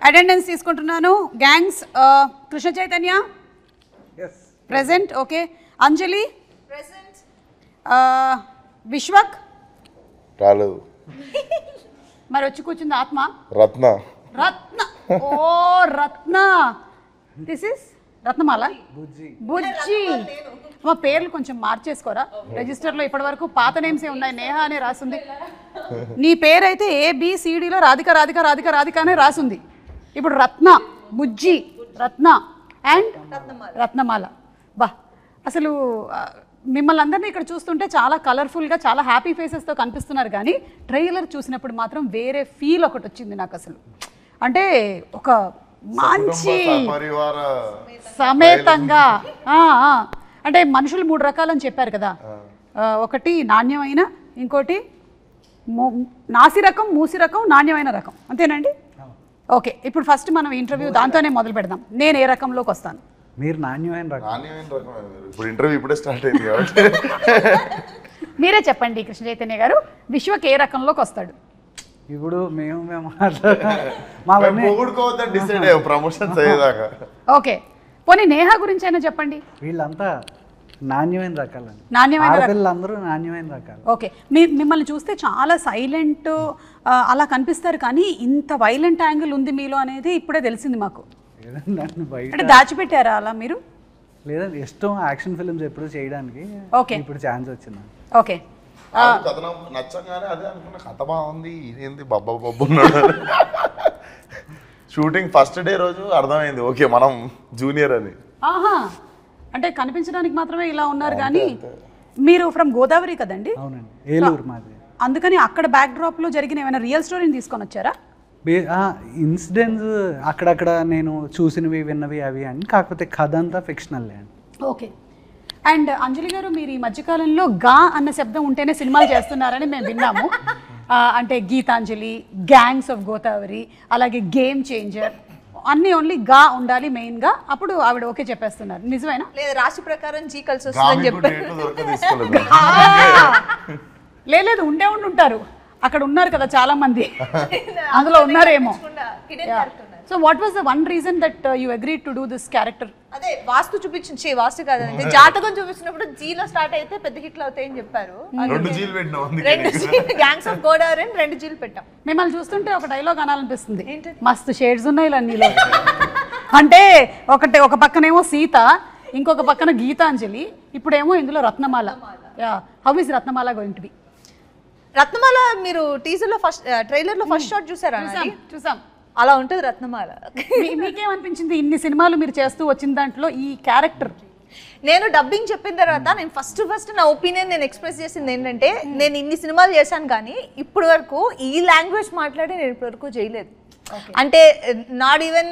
Attendance తీసుకుంటున్నాను. Gangs Krishna Chaitanya present. Okay. Anjali present. Vishwak రాలేదు. మరి వచ్చి కూర్చుంది ఆత్మ. రత్న. రత్న. ఓ రత్న. This is Ratnamala. బుజ్జి. మా పేర్లు కొంచెం మార్చేసుకోరా రిజిస్టర్లో. ఇప్పటి వరకు పాత నేమ్స్ ఏ ఉన్నాయి. నేహ అనే రాసింది. నీ పేరైతే ABCDలో రాధిక రాధిక రాధిక రాధిక అనే రాసింది. ఇప్పుడు రత్న, బుజ్జి, రత్న అండ్ రత్నమాల. బా అసలు మిమ్మల్ని అందరినీ ఇక్కడ చూస్తుంటే చాలా కలర్ఫుల్గా చాలా హ్యాపీ ఫేసెస్తో కనిపిస్తున్నారు. కానీ ట్రైలర్ చూసినప్పుడు మాత్రం వేరే ఫీల్ ఒకటి వచ్చింది నాకు. అసలు అంటే ఒక మంచి సమేతంగా అంటే మనుషులు 3 రకాలని చెప్పారు కదా. ఒకటి నాణ్యమైన, ఇంకోటి నాసి రకం, మూసి రకం, నాణ్యమైన రకం. అంతేనండి? ఓకే. ఇప్పుడు ఫస్ట్ మనం ఇంటర్వ్యూ దాంతోనే మొదలు పెడదాం. నేను ఏ రకంలోకి వస్తాను? మీరు నాణ్యమైన రకం. ఇప్పుడు ఇంటర్వ్యూ ఇప్పుడే స్టార్ట్ అయింది కాబట్టి మీరే చెప్పండి కృష్ణ చైతన్య గారు, విశ్వక్ ఏ రకంలోకి వస్తాడు? ఇప్పుడు మేము ప్రమోషన్స్ అయ్యేదాకా. ఓకే. పోనీ నేహ గురించి అయినా చెప్పండి. వీళ్ళంతా నాణ్యమైన రకాలండి. నాణ్యమైన పిల్లలందరూ నాణ్యమైన రకాలు. ఓకే. మిమ్మల్ని చూస్తే చాలా సైలెంట్ అలా కనిపిస్తారు, కానీ ఇంత వైలెంట్ యాంగిల్ ఉంది మీలో అనేది ఇప్పుడే తెలిసింది మాకు. అంటే దాచిపెట్టారా అలా మీరు? లేదండి, ఇష్టం యాక్షన్ ఫిల్మ్స్ ఎప్పుడు చేయడానికి. ఓకే. ఇప్పుడు ఛాన్స్ వచ్చింది. ఓకే. కథనం నచ్చగానే అదే అనుకున్న, కథ బాగుంది, ఇదేంది బబ్బా బబ్బు ఉన్నాడు. షూటింగ్ ఫస్ట్ డే రోజు అర్థమైంది ఓకే మనం జూనియర్ అని. ఆహా, అంటే కనిపించడానికి మాత్రమే ఇలా ఉన్నారు. కానీ మీరు ఫ్రమ్ గోదావరి కదండి? అవునండి, ఏలూరు మాది. అందుకని అక్కడ బ్యాక్ డ్రాప్ లో జరిగిన ఏమైనా రియల్ స్టోరీని తీసుకొని వచ్చారా? ఇన్సిడెంట్స్ అక్కడక్కడ నేను చూసినవి విన్నవి అవి అని, కాకపోతే కథ అంతా ఫిక్షనల్ అండి. ఓకే. అండ్ అంజలి గారు, మీరు ఈ మధ్యకాలంలో గా అన్న శబ్దం ఉంటేనే సినిమాలు చేస్తున్నారని మేము విన్నాము. అంటే గీతాంజలి, గ్యాంగ్స్ ఆఫ్ గోదావరి, అలాగే గేమ్ చేంజర్, అన్నీ ఓన్లీ గా ఉండాలి మెయిన్గా. అప్పుడు ఆవిడ ఓకే చెప్పేస్తున్నారు. నిజమేనా? లేదు, రాశి ప్రకారం జీ కలిసి వస్తుందని చెప్పారు. లేదు, ఉండే ఉంటారు. అక్కడ ఉన్నారు కదా చాలా మంది, అందులో ఉన్నారేమో. So what was the one reason that you agreed to do this character? అదే వాస్తు చూపించి, వాస్తు కాదండి, జాతకం చూపించినప్పుడు జీలో స్టార్ట్ అయితే పెద్ద హిట్లు అవుతాయని చెప్పారు. 2 జీలు పెట్టినాం, గ్యాంగ్స్ ఆఫ్ గోదావరి 2 జీలు పెట్టాం. మిమ్మల్ని చూస్తుంటే ఒక డైలాగ్ అనాలనిపిస్తుంది. మస్తు షేడ్స్ ఉన్నాయి ఇలా నీలో. అంటే ఒక పక్కనేమో సీత, ఇంకొక పక్కన గీతాంజలి, ఇప్పుడేమో ఇందులో Ratnamala. How is Ratnamala going to be? Ratnamala మీరు టీజర్ లో ఫస్ట్ ట్రైలర్ లో ఫస్ట్ షాట్ చూసారా? చూసాం. అలా ఉంటుంది రత్నమాల. మీకేమనిపించింది ఇన్ని సినిమాలు మీరు చేస్తూ వచ్చిన దాంట్లో ఈ క్యారెక్టర్? నేను డబ్బింగ్ చెప్పిన తర్వాత నేను ఫస్ట్ నా ఒపీనియన్ నేను ఎక్స్ప్రెస్ చేసింది ఏంటంటే, నేను ఇన్ని సినిమాలు చేశాను కానీ ఇప్పటి వరకు ఈ లాంగ్వేజ్ మాట్లాడి నేను ఇప్పటి వరకు చేయలేదు. అంటే నాట్ ఈవెన్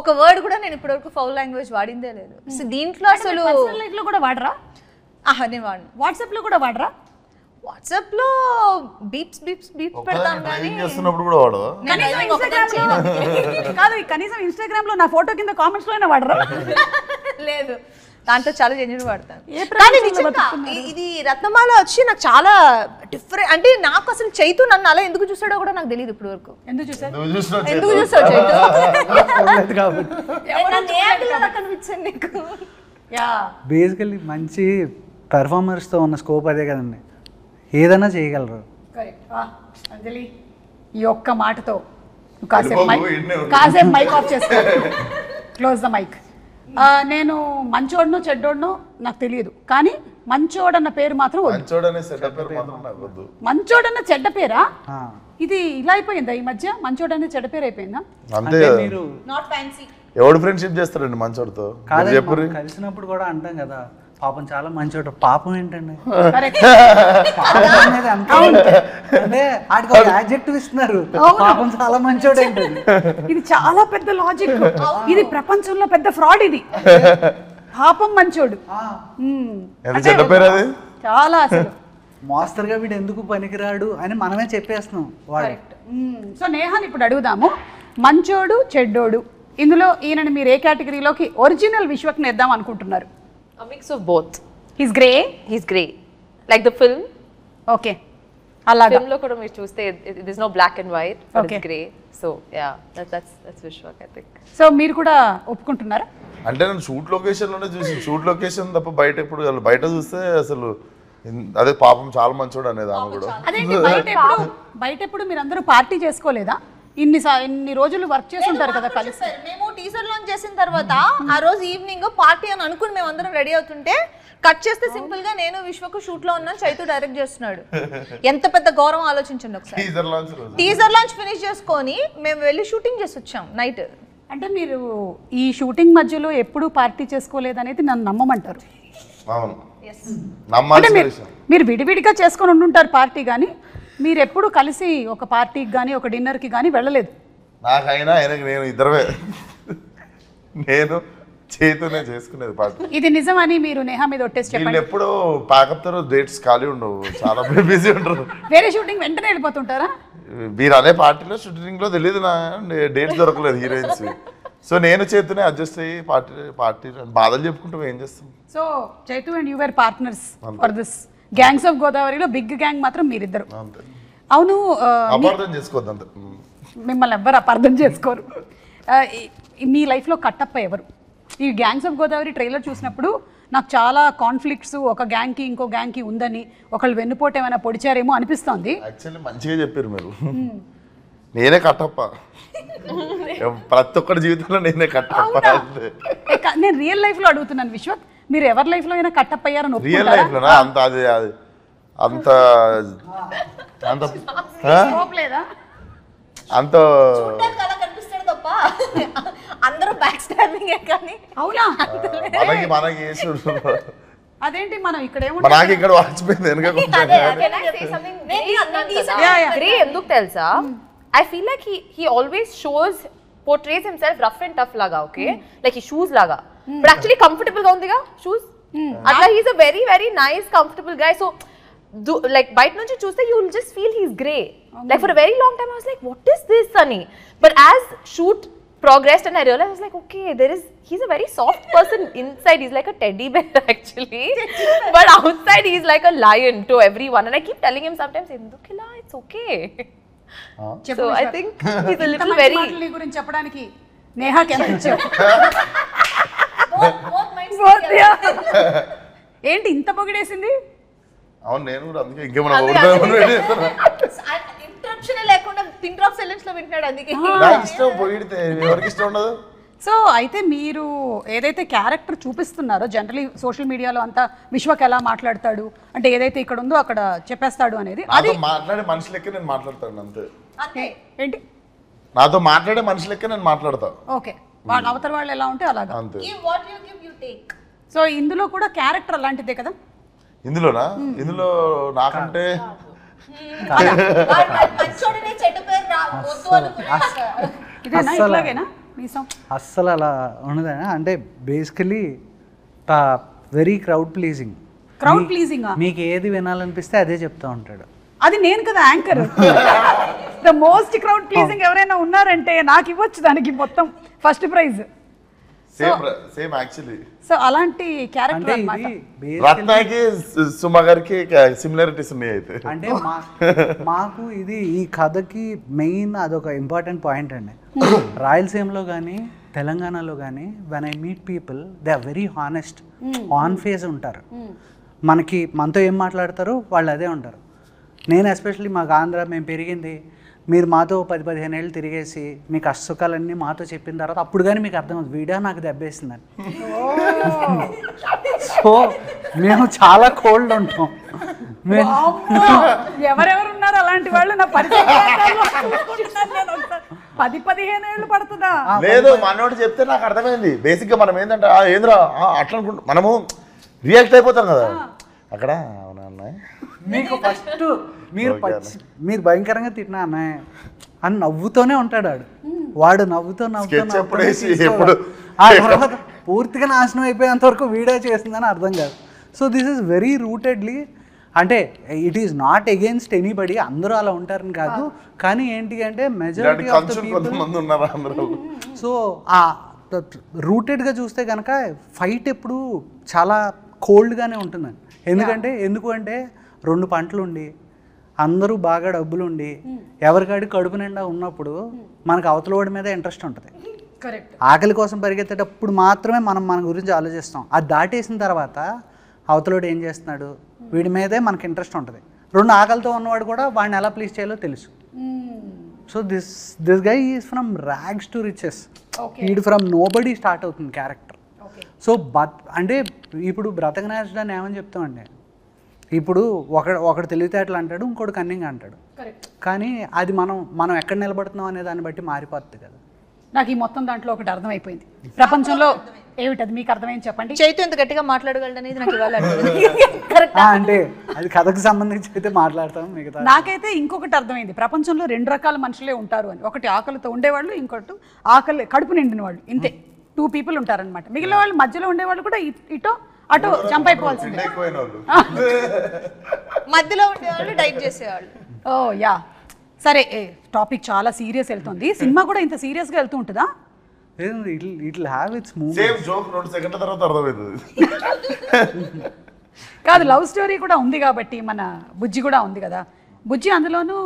ఒక వర్డ్ కూడా నేను ఇప్పటి వరకు ఫౌల్ లాంగ్వేజ్ వాడిందే లేదు. సో దీంట్లో అసలు లైఫ్ లో కూడా వాడరా? నేను వాడను. వాట్సాప్ లో కూడా వాడరా? వాట్సాప్ లో బీప్స్ పెడతాం కానీ చేస్తున్నప్పుడు కూడా వాడవా? కాదు, కనీసం ఇన్స్టాగ్రామ్ లో నా ఫోటో కింద కామెంట్స్ లోనే వాడరా? లేదు, దాంట్లో చాలా జెన్యూన్ వాడతాను. కానీ నిజంగా ఇది రత్నమాల వచ్చి నాకు చాలా డిఫరెంట్. అంటే నాకు అసలు చైతు నన్ను అలా ఎందుకు చూసాడో కూడా నాకు తెలియదు ఇప్పటి వరకు. ఎందుకు చూసాడు కనిపించండి నీకు? బేసికల్లీ మంచి పెర్ఫార్మర్స్తో ఉన్న స్కోప్ అదే కదండి, ఏదైనా చేయగలరు. అంజలి, ఈ ఒక్క మాటతో కాసేపు మైక్ ఆఫ్ చేసుకో, క్లోజ్ ద మైక్. నేను మంచోడనో చెడ్డోడనో నాకు తెలియదు, కానీ మంచోడన్న పేరు మాత్రం మంచోడన్న చెడ్డ పేరా? ఇది ఇలా అయిపోయిందా ఈ మధ్య? మంచోడన్న చెడ్డ పేరు అయిపోయిందా? అంతే. Not fancy. ఎవడు ఫ్రెండ్షిప్ చేస్తారండి మంచోడితో? కలిసినప్పుడు కూడా అంటాం కదా, పాపం చాలా మంచోడు. పాపం ఏంటండి? అంటే ఆడ్జెక్టివ్ ఇస్తున్నారు, పాపం చాలా మంచోడు ఏంటండి? ఇది చాలా పెద్ద లాజిక్. ఇది ప్రపంచంలో పెద్ద ఫ్రాడ్. ఇది పాపం మంచోడు చాలా అసలు మాస్టర్గా వీడు ఎందుకు పనికిరాడు అని మనమే చెప్పేస్తున్నాం. సో నేహాని ఇప్పుడు అడుగుదాము, మంచోడు చెడ్డోడు ఇందులో ఈయనని మీరు ఏ కేటగిరీలోకి ఒరిజినల్ విశ్వక్ని వేద్దాం అనుకుంటున్నారు? A mix of both. He's grey. He's grey, like the film. Okay. అలాగా ఫిల్మ్ లో కూడా మీరు చూస్తే it is no black and white but Okay. It's grey so ya that's Vishwak I think so మీరు కూడా ఒప్పుకుంటున్నారా? అంటే నేను షూట్ లొకేషన్లోనే చూసి షూట్ లొకేషన్ తప్ప బయట ఎప్పుడు బయట చూస్తే అసలు అదే పాపం చాలా మంచోడు అనేది ఆమె కూడా. అదేంటి బయట ఎప్పుడు మీరు అందరూ పార్టీ చేసుకోలేదా? ఇన్ని రోజులు వర్క్ చేసి ఉంటారు కదా కలిసి. మేము టీజర్ లాంచ్ చేసిన తర్వాత ఆ రోజు ఈవినింగ్ పార్టీ అని అనుకుని మేము అందరం రెడీ అవుతుంటే కట్ చేస్తే సింపుల్ గా నేను విశ్వకు షూట్ లో ఉన్నాను, చైతు డైరెక్ట్ చేస్తున్నాడు. ఎంత పెద్ద గౌరవం ఆలోచించండి ఒకసారి. టీజర్ లాంచ్ ఫినిష్ చేసుకొని మేము వెళ్ళి షూటింగ్ చేసి వచ్చాం నైట్. అంటే మీరు ఈ షూటింగ్ మధ్యలో ఎప్పుడు పార్టీ చేసుకోలేదనేది నన్ను నమ్మమంటారు. అవును అంటే మీరు విడివిడిగా చేసుకొని ఉండుంటారు పార్టీ, కానీ మీరు ఎప్పుడు కలిసి ఒక పార్టీకి కానీ ఒక డిన్నర్కి కానీ వెళ్ళలేదు. నాకైనా ఆయనకి నేను ఇద్దరమే, నేను చేతునే చేసుకునేది పార్టీ. ఇది నిజమని మీరు నేహా మీద ఒట్టేసి వీళ్ళు చెప్పండి. ఎప్పుడు ప్యాకప్ డేట్స్ ఖాళీ ఉండవు, చాలా బిజీ ఉంటారు. వేరే షూటింగ్ వెంటనే వెళ్ళిపోతుంటారా? మీరు అనే పార్టీలో షూటింగ్ లో తెలియదు నా డేట్స్ దొరకలేదు హీరోయిన్స్. సో నేను చేతునే అడ్జస్ట్ అయ్యి పార్టీ బాధలు చెప్పుకుంటాం, ఏం చేస్తాం. So Chaitu and you were partners for this gangs of గోదావరిలో బిగ్ గ్యాంగ్ మాత్రం మీరిద్దరు. అవును, అపార్థం చేసుకోవద్దు అంతే. మిమ్మల్ని ఎవ్వరు అపార్థం చేసుకోరు. మీ లైఫ్లో కట్టప్ప ఎవరు? ఈ గ్యాంగ్స్ ఆఫ్ గోదావరి ట్రైలర్ చూసినప్పుడు నాకు చాలా కాన్ఫ్లిక్ట్స్ ఒక గ్యాంగ్కి ఇంకో గ్యాంగ్కి ఉందని, ఒకళ్ళు వెన్నుపోటు ఏమైనా పొడిచారేమో అనిపిస్తోంది. యాక్చువల్లీ మంచిగా చెప్పారు మీరు. నేనే కట్టప్ప, ప్రతి ఒక్కరి జీవితంలో నేనే కట్టప్ప. నేను రియల్ లైఫ్లో అడుగుతున్నాను విశ్వక్, మీరు ఎవరి లైఫ్లో అయినా కట్టప్ప అయ్యారని రియల్ ఒప్పుకుంటారా? లైఫ్లోనా? అంత అది అంత అంత Scope లేదా? అంత అలా కనిపిస్తాడు తప్ప అందరూ బ్యాక్ స్టాబింగ్ కానీ. అవునా? మనకి అదేంటి మనం ఇక్కడ నాకు ఇక్కడ వాచిపోయింది వెనక can I say something grey ఎందుకు తెలుసా? I feel like he always portrays himself rough and tough laga, okay? Like he shoes laga, but actually comfortable ga undiga shoes. Atla he's a very very nice comfortable guy. So like bite nunchi chuste you will just feel he's grey. Like for a very long time I was like what is this Sunny, but as shoot progressed and I realized I was like okay, he's a very soft person inside. He's like a teddy bear actually but outside he's like a lion to everyone, and I keep telling him sometimes endukila it's okay. So I think he's a little very మాటల గురించి చెప్పడానికి నేహాకి ఎంత ఇచ్చావు? ఏంటి ఇంత పొగిడేసింది? అవును నేను కూడా అందుకే ఇంకేమన్నా పొగుడుతామని ఇంటరప్షన్ లేకుండా పిన్ డ్రాప్ సైలెన్స్ లో వింటున్నాడు అందుకే. నాకు ఇష్టం పొగిడితే ఎవరికి ఇష్టం ఉండదు. సో అయితే మీరు ఏదైతే క్యారెక్టర్ చూపిస్తున్నారో జనరలీ సోషల్ మీడియాలో అంతా విశ్వక్ ఎలా మాట్లాడతాడు అంటే ఏదైతే ఇక్కడ ఉందో అక్కడ చెప్పేస్తాడు అనేది, అది నాతో మాట్లాడే మనిషి లెక్క నేను మాట్లాడతాను అంతే. ఏంటి నాతో మాట్లాడే మనిషి లెక్క నేను మాట్లాడతా. ఓకే, వాళ్ళ అవతల వాళ్ళు ఎలా ఉంటే అలాగా. అంతే. What you give you take. So ఇందులో కూడా క్యారెక్టర్ అలాంటిదే కదా? ఇందులోనా? ఇందులో నాకంటే మంచోడనే చెడ్డ పేరు వద్దు అనుకున్నాను. ఇదేనా ఇట్లాగేనా మీసం? అస్సలు అలా ఉండదా అంటే basically very crowd pleasing. Crowd pleasing మీకు ఏది వినాలనిపిస్తే అదే చెప్తా ఉంటాడు. అది నేను కదా anchor. The most crowd pleasing ఎవరైనా ఉన్నారంటే నాకు ఇవ్వచ్చు దానికి మొత్తం first prize. Same actually. So అలాంటి క్యారెక్టర్ అంటే అన్నమాట. ఇది రత్నాకి సుమ గారికి సిమిలారిటీస్ ఉన్నాయి అయితే. అంటే మాకు ఇది ఈ కథకి మెయిన్ అదొక ఇంపార్టెంట్ పాయింట్ అండి. రాయలసీమలో కానీ తెలంగాణలో కానీ when I meet people they are very honest, on face ఉంటారు. మనతో ఏం మాట్లాడతారో వాళ్ళు అదే ఉంటారు. నేను ఎస్పెషల్లీ మాకు ఆంధ్ర మేము పెరిగింది, మీరు మాతో 10-15 ఏళ్ళు తిరిగేసి మీ కష్టసుఖాలన్నీ మాతో చెప్పిన తర్వాత అప్పుడు కానీ మీకు అర్థమవుతుంది వీడియో నాకు దెబ్బేసిందని. సో మేము చాలా కోల్డ్ ఉంటాం. ఎవరెవరు ఉన్నారు అలాంటి వాళ్ళు? నా 10-15 ఏళ్ళు పడుతుందా? లేదు, మనోడు చెప్తే నాకు అర్థమైంది. బేసిక్ గా మనం ఏంటంటే ఏంద్రా అట్లా అనుకుంటా మనము రియాక్ట్ అయిపోతాం కదా అక్కడ. అవునా అన్నయ్య, మీకు ఫస్ట్ మీరు భయంకరంగా తిట్టినా అన్నయ్య అని నవ్వుతూనే ఉంటాడు వాడు నవ్వుతూ ఆ తర్వాత పూర్తిగా నాశనం అయిపోయేంత వరకు వీడియో చేస్తుందని అర్థం కాదు. సో దిస్ ఈస్ వెరీ రూటెడ్లీ, అంటే it is not against anybody, అందరూ అలా ఉంటారని కాదు, కానీ ఏంటి అంటే majority of the people. So ఆ రూటెడ్గా చూస్తే కనుక ఫైట్ ఎప్పుడు చాలా కోల్డ్గానే ఉంటుందండి. ఎందుకు అంటే 2 పంటలు ఉండి అందరూ బాగా డబ్బులుండి ఎవరికాడి కడుపు నిండా ఉన్నప్పుడు మనకు అవతల వాడి మీద ఇంట్రెస్ట్ ఉంటుంది. కరెక్ట్. ఆకలి కోసం పరిగెత్తేటప్పుడు మాత్రమే మనం మన గురించి ఆలోచిస్తాం. అది దాటేసిన తర్వాత అవతలోడు ఏం చేస్తున్నాడు, వీడి మీదే మనకి ఇంట్రెస్ట్ ఉంటుంది. 2 ఆకలితో ఉన్నవాడు కూడా వాడిని ఎలా ప్లీజ్ చేయాలో తెలుసు. So this guy is from rags to riches. ఈడు ఫ్రమ్ నోబడీ స్టార్ట్ అవుతుంది క్యారెక్టర్. సో అంటే ఇప్పుడు బ్రతకనేసడాన్ని ఏమని చెప్తామండి, ఇప్పుడు ఒకడు తెలివితేటలు అంటాడు, ఇంకోటి కన్నింగ్ అంటాడు. కానీ అది మనం ఎక్కడ నిలబడుతున్నాం అనే దాన్ని బట్టి మారిపోతుంది కదా. నాకు ఈ మొత్తం దాంట్లో ఒకటి అర్థమైపోయింది. ప్రపంచంలో ఏమిటది మీకు అర్థమైంది చెప్పండి. చైతు ఎంత గట్టిగా మాట్లాడగలడు అనేది నాకు ఇవాళ అంటే అది కథకు సంబంధించి అయితే మాట్లాడతాం. మిగతా నాకైతే ఇంకొకటి అర్థమైంది. ప్రపంచంలో 2 రకాల మనుషులే ఉంటారు అని. ఒకటి ఆకలితో ఉండేవాళ్ళు, ఇంకోటి ఆకలి కడుపు నిండిన వాళ్ళు. ఇంతే 2 people ఉంటారనమాట. మిగిలిన వాళ్ళు మధ్యలో ఉండేవాళ్ళు కూడా ఇటో అటో జంప్ అయిపోవాల్సిందే. మధ్యలో ఉండేవాళ్ళు డైట్ చేసేవాళ్ళు. ఓ యా సరే, టాపిక్ చాలా సీరియస్ వెళ్తుంది. సినిమా కూడా ఇంత సీరియస్గా వెళ్తూ ఉంటుందా? ఇట్లా have it's move. Same joke 2 సెకండ్ల తర్వాత అర్థమవుతుంది. కాదు, లవ్ స్టోరీ కూడా ఉంది కాబట్టి మన బుజ్జి కూడా ఉంది కదా. బుజ్జి అందులోనూ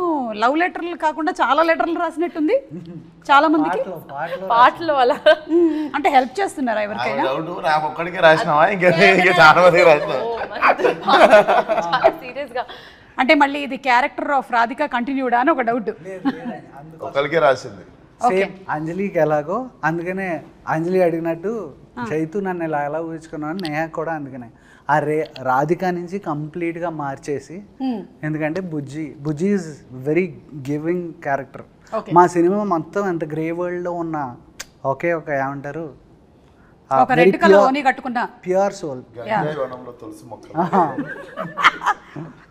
లవ్ లెటర్లు కాకుండా చాలా లెటర్లు రాసినట్టుంది చాలా మందికి. పాటలు అలా అంటే హెల్ప్ చేస్తున్నారా ఎవరికైనా? నాకు ఒక్కడికే రాసినావా, ఇంకా చాలా మందికి రాసినావా? సీరియస్ గా అంటే మళ్ళీ ఇది క్యారెక్టర్ ఆఫ్ రాధిక కంటిన్యూడా అని ఒక డౌట్. ఒకరికే రాసింది. సేమ్ అంజలికి ఎలాగో, అందుకనే అంజలి అడిగినట్టు చైతు నన్ను ఎలా ఊహించుకున్నాను, నేహ కూడా అందుకనే ఆ రాధిక నుంచి కంప్లీట్గా మార్చేసి. ఎందుకంటే బుజ్జి ఈజ్ వెరీ గివింగ్ క్యారెక్టర్. మా సినిమా మొత్తం ఎంత గ్రే వరల్డ్లో ఉన్న ఒకే ఒక ఏమంటారు రెడ్ కలర్ ఓని కట్టుకున్నా ప్యూర్ సోల్.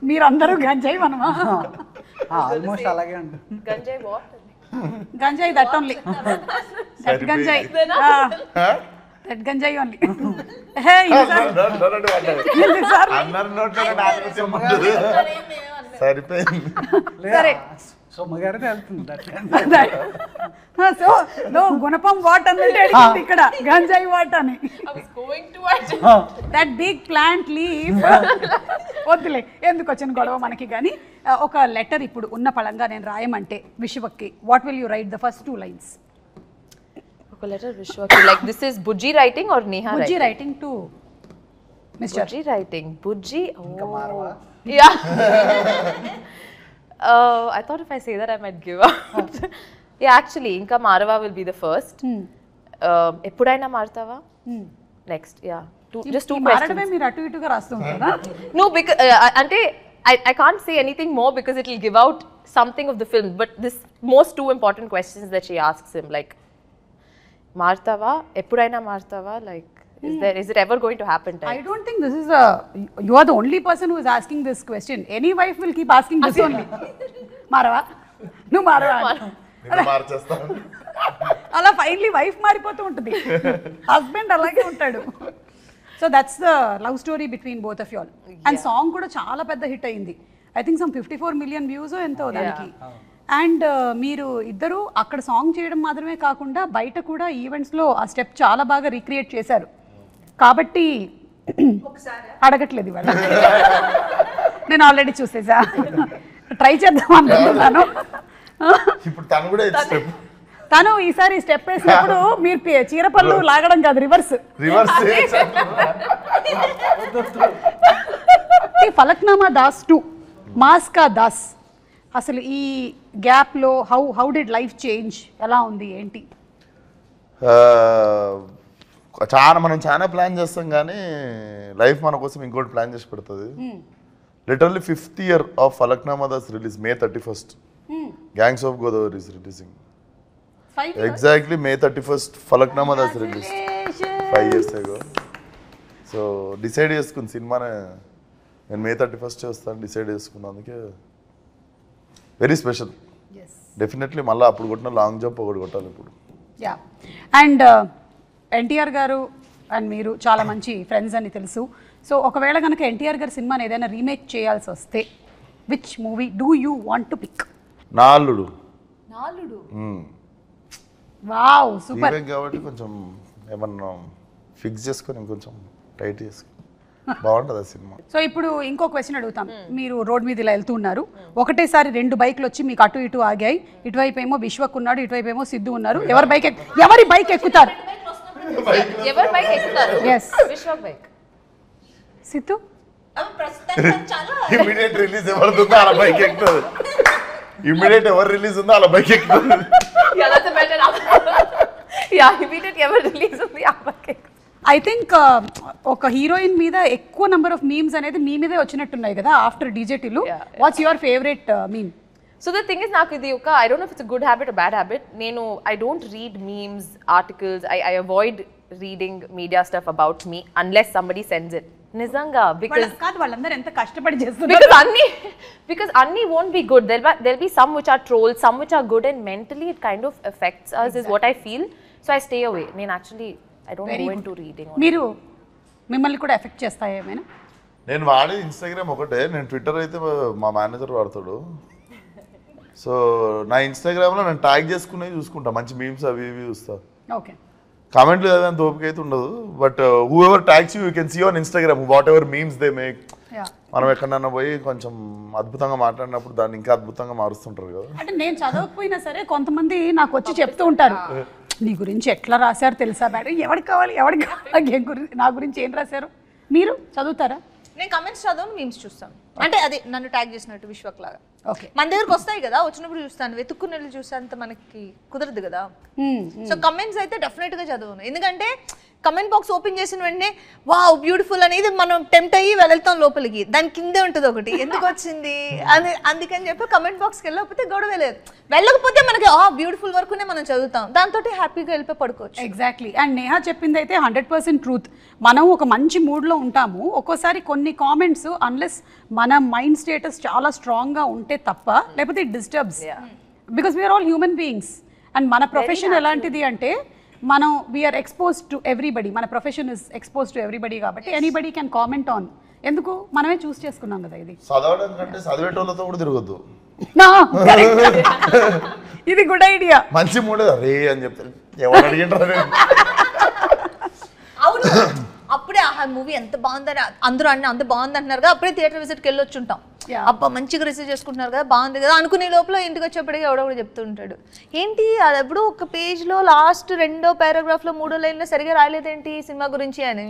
మీరందరూ గంజాయి మనమా? ఆల్మోస్ట్ అలాగే ఉంటుంది. గంజాయి వాట్? గంజాయి దట్ ఓన్లీ, దట్ గంజాయి, దట్ గంజాయి ఓన్లీ. సరిపోయింది. సరే సోమగారిని వెళ్తుంది. సో నో గుణపం వాట్ అన్నట్టు ఇక్కడ గంజాయి వాట్ అని. That big plant leaf. వద్దులే, ఎందుకు వచ్చిన గొడవ మనకి. కానీ ఒక లెటర్ ఇప్పుడు ఉన్న పళంగా నేను రాయమంటే విశ్వక్కి, what will you write the first 2 lines? ఒక లెటర్ విశ్వకి. Like this is Bujji writing or Neha Bujji writing to mister Bujji writing. Bujji. Oh. Yeah. I thought if I say that I might give up. Yeah, actually, Inka Marava will be the first. Eppudaina Martava? Next, yeah. Just 2 questions. మారడమే మీరు అటు ఇటుగా రాస్తూ ఉంటారా? No, because ante I can't say anything more because it will give out something of the film. But this most 2 important questions that she asks him, like Martava, Eppudaina Martava, like. Is it ever going to happen? I don't think this is you are the only person who is asking this question. Any wife will keep asking this only. Marava, nu marava. అలా finally wife మారిపోతూ ఉంటుంది, husband అలాగే ఉంటాడు. So that's the love story between both of you all. And song కూడా చాలా పెద్ద hit అయింది. I think some 54 million views ఎంతో దానికి. అండ్ మీరు ఇద్దరు అక్కడ సాంగ్ చేయడం మాత్రమే కాకుండా బయట కూడా ఈవెంట్స్లో ఆ స్టెప్ చాలా బాగా రీక్రియేట్ చేశారు. కాబట్టి అడగట్లేదు ఇవాళ, నేను ఆల్రెడీ చూసేసా. ట్రై చేద్దాం అనుకుంటున్నాను. తను ఈసారి స్టెప్ వేసినప్పుడు మీరు చీరపళ్ళు లాగడం కాదు, రివర్స్. ఫలక్నామా దాస్ 2 మాస్ కా దాస్. అసలు ఈ గ్యాప్లో హౌ డిడ్ లైఫ్ చేంజ్? ఎలా ఉంది ఏంటి? మనం చాలా ప్లాన్ చేస్తాం కానీ లైఫ్ మన కోసం ఇంకోటి ప్లాన్ చేసి పెడుతుంది. Literally 5th year of Falaknuma Das release May 31st. Gangs of Godavari is releasing. Exactly May 31st Falaknuma Das release 5 years ago. So decide చేసుకుని సినిమానే నేను May 31st చేస్తాను డిసైడ్ చేసుకున్నాను. అందుకే వెరీ స్పెషల్. డెఫినెట్లీ మళ్ళీ అప్పుడు కొట్టిన లాంగ్ జంప్ ఒకటి కొట్టాలి ఇప్పుడు. యా. అండ్ ఎన్టీఆర్ గారు అండ్ మీరు చాలా మంచి ఫ్రెండ్స్ అని తెలుసు. సో ఒకవేళ కనుక ఎన్టీఆర్ గారి సినిమాని ఏదైనా రీమేక్ చేయాల్సి వస్తే which movie do you want to pick? నాలుడు. Wow super. కాబట్టి కొంచెం ఏమన్నా ఫిక్స్ చేసుకొని కొంచెం టైట్ చేసుకొని బాగుంటుంది ఆ సినిమా. సో ఇప్పుడు ఇంకో క్వశ్చన్ అడుగుతాం. మీరు రోడ్ మీద ఇలా వెళ్తూ ఉన్నారు, ఒకటేసారి 2 బైక్లు వచ్చి మీకు అటు ఇటు ఆగాయి. ఇటువైపు ఏమో విశ్వక్ ఉన్నాడు, ఇటువైపు ఏమో సిద్ధు ఉన్నారు. ఎవరి బైక్ ఎక్కుతారు? ఎవరు బైక్ ఎక్కుతారు? Yes. Vishwak bike. Siddhu immediate release ఎవరు ఉందో అలా బైక్ ఎక్కుతుంది. ఇమీడియట్ ఎవరు రిలీజ్ ఉందో అలా బైక్ ఎక్కుతుంది. Yeah, that's a better answer. Yeah, immediate ఎవరు రిలీజ్ ఉంది ఆ బైక్. ఐ థింక్ ఒక హీరోయిన్ మీద ఎక్కువ నెంబర్ ఆఫ్ మీమ్స్ అనేది మీ మీదే వచ్చినట్టున్నాయి కదా ఆఫ్టర్ డీజేటీలు. What's your favourite meme? So the thing is, నాకు ఇది ఒక I don't know if it's a good habit or bad habit. నేను I don't read memes, articles. I avoid reading media stuff about me unless somebody sends it. నిజంగా because వాళ్ళందరూ ఎంత కష్టపడి చేస్తున్నారు. because అన్ని won't be good. There'll be some which are trolls, some which are good, and mentally it kind of affects us is what I feel. So I stay away. నేను actually I don't go into reading. మీరు మిమ్మల్ని కూడా effect చేస్తాయి ఏమైనా? నేను వాడే Instagram ఒకటే. నేను ట్విట్టర్ అయితే మా మేనేజర్ వాడతాడు. సో నా ఇన్స్టాగ్రామ్లో నేను ట్యాగ్ చేసుకునేవి చూసుకుంటా, మంచి మీమ్స్ అవి ఇవి చూస్తా. ఓకే, కామెంట్లు చదివేంత ఓపిక అయితే ఉండదు. But whoever tags you can see on Instagram whatever memes they make. మనం ఎక్కడన్నా పోయి కొంచెం అద్భుతంగా మాట్లాడినప్పుడు దాన్ని ఇంకా అద్భుతంగా మారుస్తుంటారు కదా. అంటే నేను చదవకపోయినా సరే కొంతమంది నాకు వచ్చి చెప్తూ ఉంటారు, నీ గురించి ఎట్లా రాశారు తెలుసా మేడం, ఎవరికి కావాలి నా గురించి ఏం రాశారు. మీరు చదువుతారా? నేను కమెంట్స్ చదవను, మీమ్స్ చూస్తాను. అంటే అది నన్ను ట్యాగ్ చేసినట్టు విశ్వక్ లాగా. ఓకే, మన దగ్గరకు వస్తాయి కదా, వచ్చినప్పుడు చూస్తాను. వెతుక్కుని వెళ్ళి చూసేంత మనకి కుదరదు కదా. సో కమెంట్స్ అయితే డెఫినెట్ గా చదవను. ఎందుకంటే కమెంట్ బాక్స్ ఓపెన్ చేసిన వెంటనే వావ్ బ్యూటిఫుల్ అనేది మనం టెంప్ట్ అయ్యి వెళ్తాం లోపలికి. దాని కిందే ఉంటుంది ఒకటి, ఎందుకు వచ్చింది అని. అందుకని చెప్పి కమెంట్ బాక్స్కి వెళ్ళకపోతే గొడవ లేదు. వెళ్ళకపోతే మనకి బ్యూటిఫుల్ వరకునే మనం చదువుతాం, దాంతో హ్యాపీగా వెళ్ళిపోయి పడుకోవచ్చు. ఎగ్జాక్ట్లీ. అండ్ నేహా చెప్పింది అయితే 100% ట్రూత్. మనం ఒక మంచి మూడ్లో ఉంటాము, ఒక్కోసారి కొన్ని కామెంట్స్ అన్లెస్ మన మైండ్ స్టేటస్ చాలా స్ట్రాంగ్గా ఉంటే తప్ప, లేకపోతే it disturbs. Because we are all human beings. And మన ప్రొఫెషన్ ఎలాంటిది అంటే మనం వీఆర్ ఎక్స్పోజ్ టు ఎవ్రీబడి. మన profession is expose to everybody కాబట్టి ఎనీబడి క్యాన్ కామెంట్ ఆన్. ఎందుకు మనమే చూస్ చేసుకున్నాం కదా ఇది. చదవడం కంటే చదివేటోళ్ళతో కూడా తిరగద్దు. ఇది గుడ్ ఐడియా. మంచి మూడే రే అని చెప్తారు, ఎవరు అడిగింటారు. అవును, అప్పుడే ఆ మూవీ ఎంత బాగుందని అందరూ అంత బాగుంది అంటున్నారు, అప్పుడే థియేటర్ విజిట్కి వెళ్ళి వచ్చుంటాం. అబ్బా మంచిగా రిసీవ్ చేసుకుంటున్నారు కదా, బాగుంది కదా అనుకునే లోపల ఇంటికి వచ్చేప్పటికి ఎవడో చెప్తుంటాడు, ఏంటి అది ఎప్పుడు ఒక పేజ్లో లాస్ట్ 2వ పారాగ్రాఫ్లో 3వ లైన్లో సరిగా రాలేదేంటి సినిమా గురించి అని.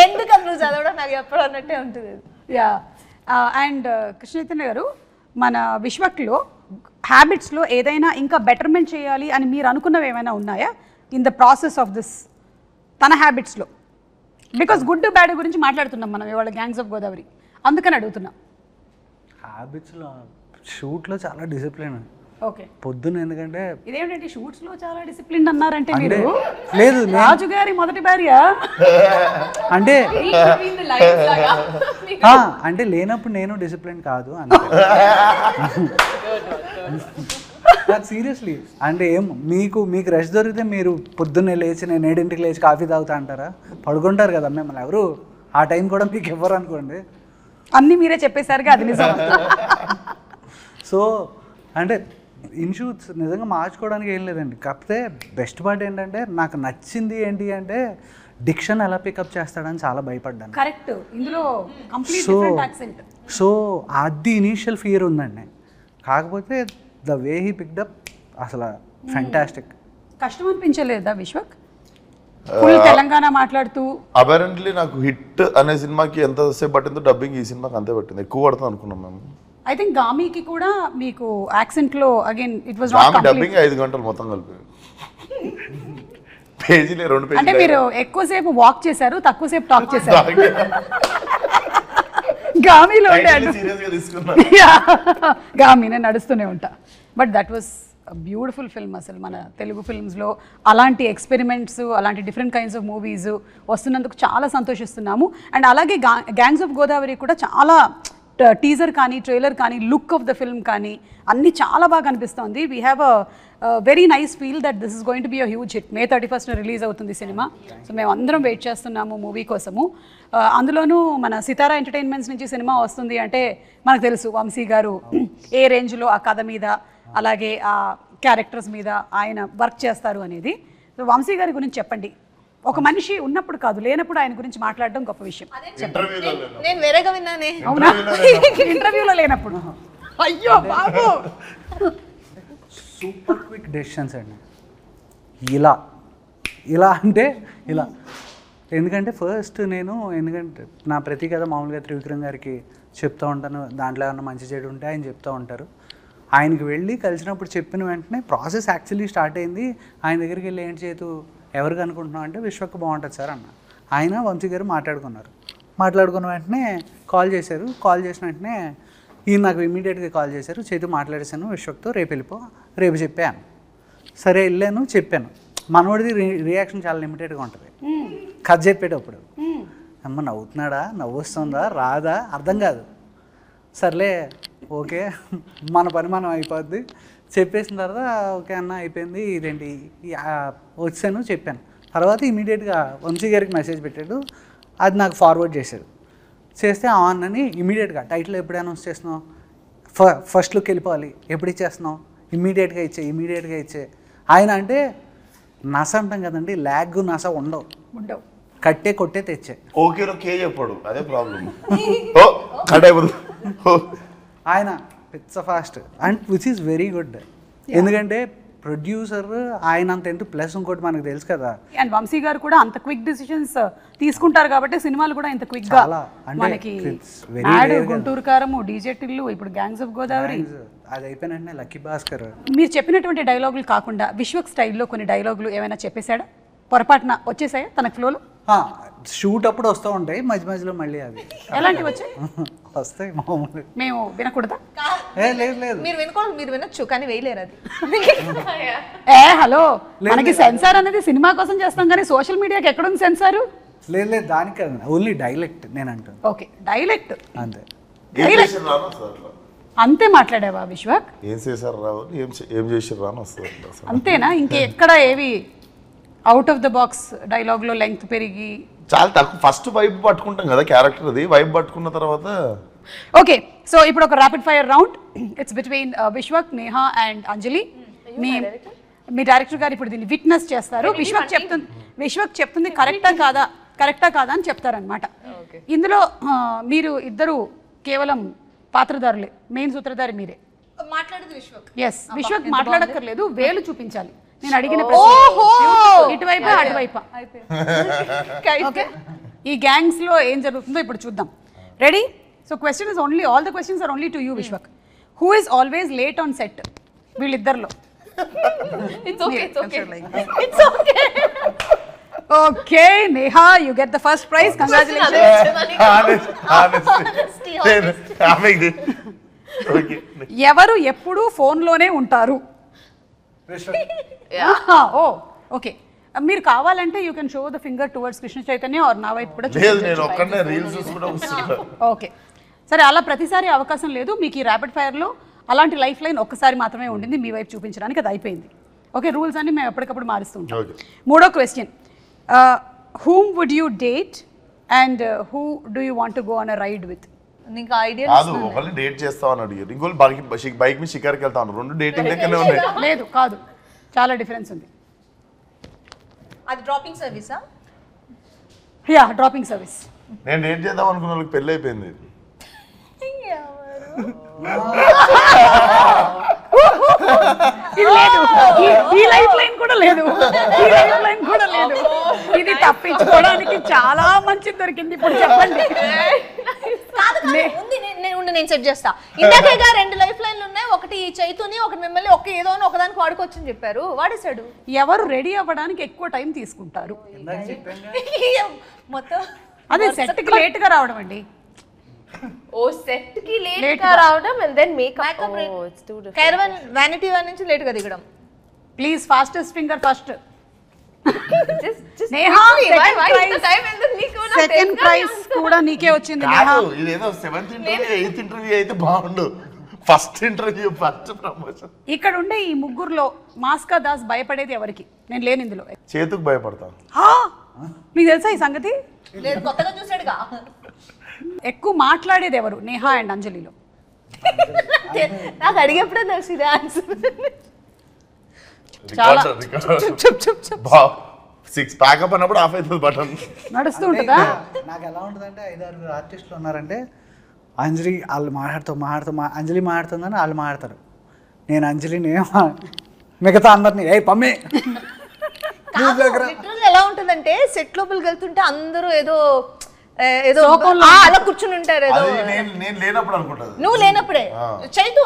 ఎందుకు నువ్వు చదవడం నాకు ఎప్పుడు అన్నట్టే ఉంటుంది. యా. అండ్ కృష్ణ చైతన్య గారు, మన విశ్వక్లో హ్యాబిట్స్లో ఏదైనా ఇంకా బెటర్మెంట్ చేయాలి అని మీరు అనుకున్నవి ఏమైనా ఉన్నాయా in the process of this తన హ్యాబిట్స్లో? బికాస్ గుడ్ బ్యాడ్ గురించి మాట్లాడుతున్నాం మనం ఇవాళ గ్యాంగ్స్ ఆఫ్ గోదావరి, అందుకని అడుగుతున్నాం. హ్యాబిట్స్లో షూట్లో చాలా డిసిప్లిన్. ఓకే, పొద్దున్న ఎందుకంటే ఇదేమిటంటే షూట్స్లో చాలా డిసిప్లిన్ అన్నారంటే మీరు లేదు రాజు గారి మొదటి భార్య అంటే అంటే లేనప్పుడు నేను డిసిప్లిన్ కాదు అని. సీరియస్లీ అంటే ఏం మీకు రెస్ట్ దొరికితే మీరు పొద్దున్నే లేచి నేను 7ంటికి లేచి కాఫీ తాగుతా అంటారా? పడుకుంటారు కదా మిమ్మల్ని ఎవరు ఆ టైం కూడా మీకు ఇవ్వరు అనుకోండి. అన్నీ మీరే చెప్పేసరిగా అది నిజం. సో అంటే ఇన్షూట్స్ నిజంగా మార్చుకోవడానికి ఏం లేదండి. కాకపోతే బెస్ట్ పార్ట్ ఏంటంటే నాకు నచ్చింది ఏంటి అంటే డిక్షన్ ఎలా పికప్ చేస్తాడని చాలా భయపడ్డాను. కరెక్ట్, ఇందులో కంప్లీట్ డిఫరెంట్ యాక్సెంట్. సో అది ఇనీషియల్ ఫియర్ ఉందండి. కాకపోతే ద వే హీ పిక్డప్ అసలు ఫ్యాంటాస్టిక్. కష్టం అనిపించలేదా విశ్వక్ ఫుల్ తెలంగాణ మాట్లాడుతూ? అపరెంట్లీ నాకు హిట్ అనే సినిమాకి ఎంతసేపు పట్టిందో డబ్బింగ్ ఈ సినిమాకి అంతే పట్టింది, ఎక్కువ పడుతుంది అనుకున్నాం మేము. ఐ థింక్ గామికి కూడా మీకు యాక్సెంట్ లో again it was not complete. Dubbing 5 గంటలు మొత్తం కలిపి పేజీలే 2 పేజీలు. అంటే మీరు ఎక్కువసేపు వాక్ చేశారు, తక్కువసేపు టాక్ చేశారు. గామిలో గామి నేను నడుస్తూనే ఉంటా. But that was beautiful film. అసలు మన తెలుగు ఫిల్మ్స్లో అలాంటి ఎక్స్పెరిమెంట్స్, అలాంటి డిఫరెంట్ కైండ్స్ ఆఫ్ మూవీస్ వస్తున్నందుకు చాలా సంతోషిస్తున్నాము. అండ్ అలాగే గ్యాంగ్స్ ఆఫ్ గోదావరి కూడా చాలా టీజర్ కానీ ట్రైలర్ కానీ లుక్ ఆఫ్ ద ఫిల్మ్ కానీ అన్నీ చాలా బాగా అనిపిస్తుంది. We have a very nice feel that this is going to be a huge hit. May 31st release అవుతుంది సినిమా. సో మేము అందరం వెయిట్ చేస్తున్నాము మూవీ కోసము. అందులోనూ మన సితారా ఎంటర్టైన్మెంట్స్ నుంచి సినిమా వస్తుంది అంటే మనకు తెలుసు వంశీ గారు ఏ రేంజ్లో ఆ కథ మీద అలాగే ఆ క్యారెక్టర్స్ మీద ఆయన వర్క్ చేస్తారు అనేది. సో వంశీ గారి గురించి చెప్పండి. ఒక మనిషి ఉన్నప్పుడు కాదు, లేనప్పుడు ఆయన గురించి మాట్లాడడం గొప్ప విషయం. నేను వేరేగా విన్నానే. అవునా? ఇంటర్వ్యూలో లేనప్పుడు. అయ్యో బాబు, సూపర్ క్విక్ డెసిషన్స్ అండి. ఇలా అంటే ఇలా. ఎందుకంటే ఫస్ట్ ఎందుకంటే నా ప్రతి కథ మామూలుగా త్రివిక్రమ్ గారికి చెప్తూ ఉంటాను, దాంట్లో ఏమన్నా మంచి చెడు ఉంటే ఆయన చెప్తూ ఉంటారు. ఆయనకి వెళ్ళి కలిసినప్పుడు చెప్పిన వెంటనే ప్రాసెస్ యాక్చువల్లీ స్టార్ట్ అయింది. ఆయన దగ్గరికి వెళ్ళి ఏంటి చేతు ఎవరికి అనుకుంటున్నాం అంటే విశ్వక్ బాగుంటుంది సార్ అన్న. ఆయన వంశీ గారు మాట్లాడుకున్న వెంటనే కాల్ చేశారు. కాల్ చేసిన వెంటనే ఈయన నాకు ఇమీడియట్గా కాల్ చేశారు, చేతు మాట్లాడేశాను విశ్వక్తో, రేపు చెప్పాను. సరే వెళ్ళాను, చెప్పాను. మనోడిది రియాక్షన్ చాలా లిమిటెడ్గా ఉంటుంది కథ చెప్పేటప్పుడు. అమ్మ నవ్వుతున్నాడా, నవ్వు వస్తుందా, రాదా అర్థం కాదు. సర్లే ఓకే మన పని మనం అయిపోద్ది చెప్పేసిన తర్వాత ఓకే అన్న అయిపోయింది, ఇదేంటి వచ్చాను చెప్పాను. తర్వాత ఇమీడియట్గా వంశీ గారికి మెసేజ్ పెట్టాడు, అది నాకు ఫార్వర్డ్ చేశాడు. చేస్తే అన్నని ఇమీడియట్గా టైటిల్ ఎప్పుడు అనౌన్స్ చేస్తున్నావు, ఫస్ట్ లుక్ వెళ్ళిపోవాలి, ఎప్పుడు ఇచ్చేస్తున్నావు, ఇమీడియట్గా ఇచ్చే. ఆయన అంటే నస అంటాం కదండి, ల్యాగ్ నస ఉండవు, కొట్టే తెచ్చే. ఓకేలో కే చెప్పాడు, అదే ప్రాబ్లం. ఓ కట్ అయిపోతుంది. ఆయన పిచ్చ fast and which is very good. ఎందుకంటే ప్రొడ్యూసర్ ఆయన అంత ఎంత ప్లస్ ఇంకోటి మనకు తెలుసు కదా. అండ్ వంశీ గారు కూడా అంత క్విక్ డిసిషన్స్ తీసుకుంటారు కాబట్టి సినిమాలు కూడా ఇంత క్విక్ గా మనకి గుంటూరు కారము, డీజే టిల్లు, ఇప్పుడు గ్యాంగ్స్ ఆఫ్ గోదావరి అది అయిపోయిన లక్కీ భాస్కర్. మీరు చెప్పినటువంటి డైలాగులు కాకుండా విశ్వక్ స్టైల్లో కొన్ని డైలాగులు ఏమైనా చెప్పేశాడా, పొరపాటున వచ్చేసాయా తన ఫ్లోలో? షూట్ అప్పుడు వస్తూ ఉంటాయి, మధ్యలో మళ్ళీ అవి ఎలాంటివి వచ్చాయి? వస్తాయి మామూలు. మేము వినకూడదా? లేదు మీరు వినొచ్చు కానీ వేయలేరు అది. హలో, మనకి సెన్సార్ అనేది సినిమా కోసం చేస్తాం కానీ సోషల్ మీడియాకి ఎక్కడుంది సెన్సారు? లేదు దానికి కాదు, ఓన్లీ డైలెక్ట్ నేను అంటాను. ఓకే డైలెక్ట్ అంతే. అంతే మాట్లాడావా విశ్వక్? ఏం చేశారు రావు, ఏం చేసారు రాను వస్తుంది. అంతేనా? ఇంకెక్కడ ఏవి అవుట్ ఆఫ్ ద బాక్స్ డైలాగ్లో లెంగ్త్ పెరిగి? చాలా తక్కువ. ఫస్ట్ వైబ్ పట్టుకుంటాం కదా క్యారెక్టర్, అది వైబ్ పట్టుకున్న తర్వాత. ఓకే, సో ఇప్పుడు ఒక rapid fire round. It's between Vishwak, Neha and Anjali. Me director గారు ఇప్పుడు దీన్ని విట్నెస్ చేస్తారు. విశ్వక్ చెప్తుంది కరెక్టా కాదా అని చెప్తారనమాట. ఇందులో మీరు ఇద్దరు కేవలం పాత్రధారులే, మెయిన్ సూత్రధారి మీరే. మాట్లాడేది విశ్వక్. ఎస్, విశ్వక్ మాట్లాడక్కర్లేదు, వేలు చూపించాలి. నేను అడిగిన ఇటువైపు అటువైపు. ఓకే, ఈ గ్యాంగ్స్ లో ఏం జరుగుతుందో ఇప్పుడు చూద్దాం. Ready? So question is only, all the questions are only to you Vishwak. Who is always late on set వీళ్ళిద్దరిలో? Okay Neha, you get the first prize. Congratulations. ఎవరు ఎప్పుడు ఫోన్లోనే ఉంటారు? ఓ ఓకే, మీరు కావాలంటే you can show the finger towards Krishna Chaitanya or నా వైపు కూడా. ఓకే సరే, అలా ప్రతిసారి అవకాశం లేదు మీకు. ఈ ర్యాపిడ్ ఫైర్లో అలాంటి లైఫ్ లైన్ ఒక్కసారి మాత్రమే ఉండింది మీ వైపు చూపించడానికి, అది అయిపోయింది. ఓకే, రూల్స్ అన్ని మేము ఎప్పటికప్పుడు మారుస్తూ ఉంటాం. మూడో question, whom would you date and who do you want to go on a ride with? నీకు ఐడియా కాదు, ఒకళ్ళని డేట్ చేస్తామని అడిగారు, ఇంకోళ్ళు బైక్ మీద షికార్కి వెళ్తాను. రెండు డేటింగ్ లెక్కనే ఉన్నాయి. లేదు కాదు, చాలా డిఫరెన్స్ ఉంది. అది డ్రాపింగ్ సర్వీసా? Yeah, dropping service. నేను డేట్ చేద్దాం అనుకున్న వాళ్ళకి పెళ్ళి అయిపోయింది. ఈ లైఫ్ లైన్ కూడా లేదు, ఇది తప్పించుకోవడానికి చాలా మంచి దొరికింది. ఇప్పుడు చెప్పండి. నేను సెట్ చేస్తా. ఇందాకేగా రెండు లైఫ్ లైన్లు ఉన్నాయి, ఒకటి చైతుని, ఒకటి మిమ్మల్ని, ఏదో అని ఒకదానికి వాడుకోవచ్చని చెప్పారు, వాడేశాడు. ఎవరు రెడీ అవ్వడానికి ఎక్కువ టైం తీసుకుంటారు? మొత్తం అదే సెట్ కి లేట్ గా రావడం అండి. ఓ సెట్ కి లేట్ గా రావడం and then makeup. Oh it's too different. Caravan vanity van నుంచి లేట్ గా దిగడం. Please fastest finger first. just Neha, second prize కూడా నీకే వచ్చింది నేహా. ఇదేదో 7th ఇంటర్వ్యూ 8th ఇంటర్వ్యూ అయితే బాగుండు. First interview, first promotion. ఇక్కడ ఉండే ఈ ముగ్గురులో మాస్కా దాస్ భయపడేది ఎవరికి? నేను లేని ఇందులో. చేతుకు భయపడతాను. మీకు తెలుసా ఈ సంగతి? లేదు, కొత్తగా చూసాడుగా. ఎక్కువ మాట్లాడేది ఎవరు నేహా అండ్ అంజలిలో? నాకు అడిగేప్పుడే తెలిసింది ఆన్సర్. చాలా 6 ప్యాకప్ అన్నప్పుడు ఆఫ్ అవుతుంది బటన్. నడుస్తూ ఉంటుందా? నాకు ఎలా ఉంటుందంటే 5-6 ఆర్టిస్టులు ఉన్నారంటే అంజలి వాళ్ళు అంజలి మాట్లాడుతుందని వాళ్ళు మాట్లాడతారు, నేను అంజలిని మిగతా అందరినీ ఏ పమ్మి లిటరల్ ఎలా ఉంటుందంటే సెట్ లోపలికి వెళ్తుంటే అందరూ ఏదో అలా కూర్చుని ఉంటారు ఏదో. నేను లేనప్పుడు అనుకుంటాను. నువ్వు లేనప్పుడే చైతు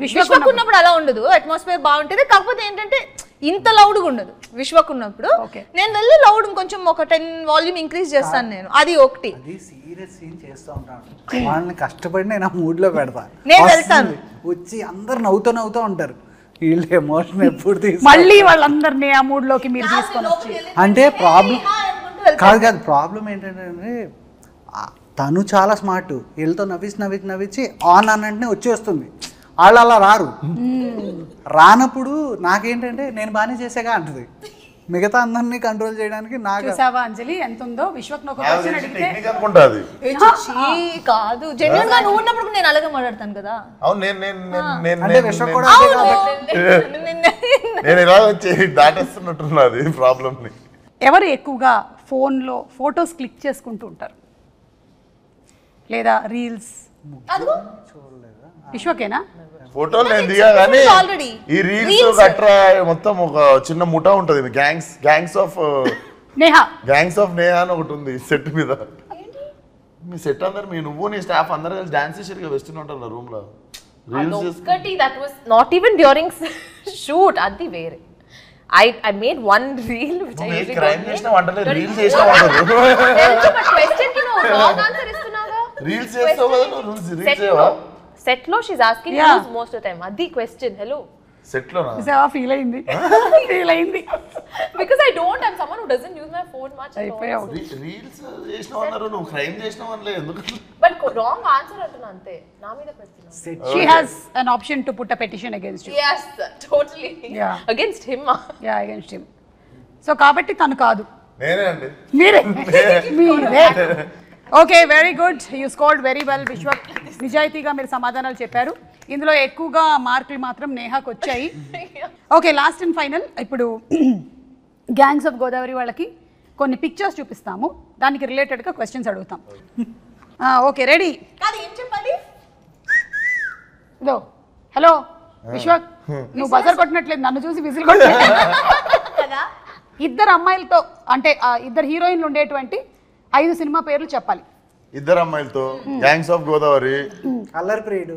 విశ్వక్ ఉన్నప్పుడు అలా ఉండదు, అట్మాస్ఫియర్ బాగుంటుంది. కాకపోతే ఏంటంటే ఇంత లౌడ్గా ఉండదు విశ్వక్ ఉన్నప్పుడు. నేను వెళ్ళి లౌడ్ కొంచెం ఒక 10 వాల్యూమ్ ఇంక్రీజ్ చేస్తాను నేను, అది ఒకటి. అది సీరియస్ సీన్ చేస్తూ ఉంటాను, వాళ్ళని కష్టపడి నేను ఆ మూడ్ లో పెడతా. నేను వెళ్తాను వచ్చి అందరు నవ్వుతూ ఉంటారు, వీళ్ళు ఎమోషన్ ఎప్పుడు తీసి మళ్ళీ వాళ్ళందరినీ ఆ మూడ్ లోకి మీరు తీసుకొని వచ్చి. అంటే ప్రాబ్లం కాదు ప్రాబ్లం ఏంటంటే తను చాలా స్మార్ట్, వీళ్ళతో నవ్వించి ఆన్ అనంటే వచ్చేస్తుంది, వాళ్ళు అలా రారు. రానప్పుడు నాకేంటంటే నేను బాగానే చేసేగా అంటది, మిగతా అందరినీ కంట్రోల్ చేయడానికి నాకు. చూసావా అంజలి ఎంత ఉందో? విశ్వక్ ఒక క్వశ్చన్ అడిగితే కాదు, జెన్యూన్ గా నువ్వు ఉన్నప్పుడు నేను అలాగే మాట్లాడతాను కదా. అంటే విశ్వక్ కూడా నేను ఇలా వచ్చి దాటేస్తున్నట్టున్నది ప్రాబ్లమ్ ని. ఎవరు ఎక్కువగా ఫోన్లో ఫొటోస్ క్లిక్ చేసుకుంటూ ఉంటారు లేదా రీల్స్? విశ్వకేనా? ఫోటోలు నేను దిగా కానీ ఈ రీల్స్ గట్రా మొత్తం ఒక చిన్న ముఠా ఉంటది, గ్యాంగ్స్ ఆఫ్ నేహా అని ఒకటి ఉంది సెట్ మీద. మీ సెట్ అందరు నువ్వు నీ స్టాఫ్ అందరు కలిసి డాన్స్ చేసేది వెస్ట్ ఉంటారు రూమ్ లో. That was not even during shoot, adi vere. I made one reel which I usually crime chesna vantale reels chesna vantadu. But question ki no wrong answer istunaga. Reels chestavu kada no reels cheyava. Set lo she's asking most of the time. Adi question. Hello. Set lo na. Is a feel అయింది. Because I don't, I'm someone who doesn't use my phone much at all. Reels chesna annaru no crime chesna anle enduku. But wrong answer antuna ante na meeda pedtunna. She has an option to put a petition against you. Yes, totally. Yeah. Against him. Yeah, against him. So కాబట్టి తను కాదు, నేనే అండి. మీరే. Okay, very good, you scored very well Vishwak. నిజాయితీగా మీరు సమాధానాలు చెప్పారు. ఇందులో ఎక్కువగా మార్కులు మాత్రం నేహాకు వచ్చాయి. ఓకే, లాస్ట్ అండ్ ఫైనల్, ఇప్పుడు గ్యాంగ్స్ ఆఫ్ గోదావరి వాళ్ళకి కొన్ని పిక్చర్స్ చూపిస్తాము, దానికి రిలేటెడ్గా క్వశ్చన్స్ అడుగుతాం. Okay, ready? ఏం చెప్పాలి? ఇదో హలో విశ్వక్, నువ్వు బజర్ కొట్టినట్లేదు, నన్ను చూసి విజిల్ కొట్టలేదు కదా. ఇద్దరు అమ్మాయిలతో అంటే ఇద్దరు హీరోయిన్లు ఉండేటువంటి 5 సినిమా పేర్లు చెప్పాలి. ఇద్దరు అమ్మాయిలతో గ్యాంగ్స్ ఆఫ్ గోదావరి, అల్లరి ప్రియుడు,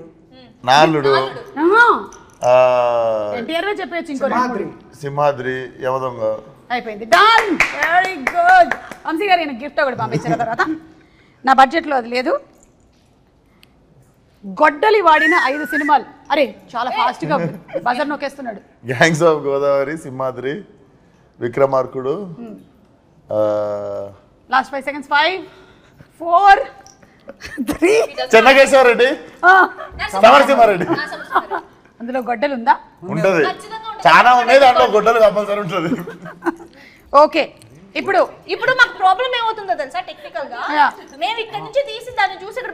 నాలుడు, ఎన్టీఆర్ చెప్పచ్చు, ఇంకో సింహాద్రి, యమదొంగ. అయిపోయింది, డన్, వెరీ గుడ్. వంశీ గారు ఈయన గిఫ్ట్ ఒకటి పంపించిన తర్వాత నా బడ్జెట్లో అది లేదు. గొడ్డలి వాడిన 5 సినిమాలు. అరే చాలా ఫాస్ట్ గా బజర్ నొక్కేస్తున్నాడు. Gangs of Godavari, Simhadri, Vikramarkudu. Last 5 seconds. 5, 4, 3. Chennakesava Reddy, Samarasimha Reddy. అందులో గొడ్డలు ఉందా? ఉంటది, చాలా ఉన్నాయి, దాంట్లో గొడ్డలు కంపల్సరీ ఉంటుంది. ఓకే, ఇప్పుడు మాకు ప్రాబ్లం ఏమవుతుందో తెలుసా? టెక్నికల్ గా మేము ఇక్కడ నుంచి తీసి దాన్ని చూసి ఇక్కడ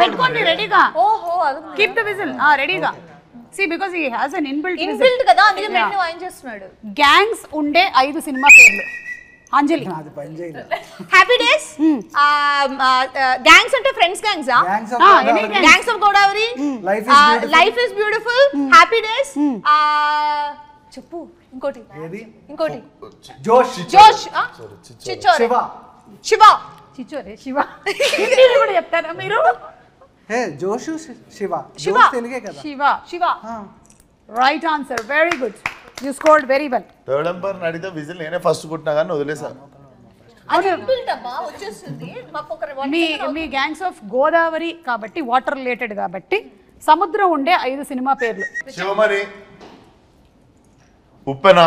పెట్టుకోండి రెడీగా. ఓహో, కీప్ ద విజిల్ రెడీగా. See, because he has an inbuilt కదా, అందుకే మేము వాయిన్ చేస్తున్నాడు. గ్యాంగ్స్ ఉండే 5 సినిమా పేర్లు. అంజలి, అది పని చేయలేదు. హ్యాపీ డేస్, గ్యాంగ్స్ అంటే friends gangs, gangs of Godavari, life is beautiful, happy days. చెప్పు ఇంకోటి, జోష్, చిచ్చోరే, శివ, చిచ్చోరే, శివ కూడా చెప్తారా మీరు? జోషు, శివ, తెలుగే కదా. Shiva, right answer, very good, you scored very well. Third umpire అడిగితే విజిల్ నేనే ఫస్ట్ కొట్టినా కానీ వదిలేసాను. మీ గ్యాంగ్స్ ఆఫ్ గోదావరి కాబట్టి వాటర్ రిలేటెడ్ కాబట్టి సముద్రం ఉండే 5 సినిమా పేర్లు. శివమణి, ఉప్పెన,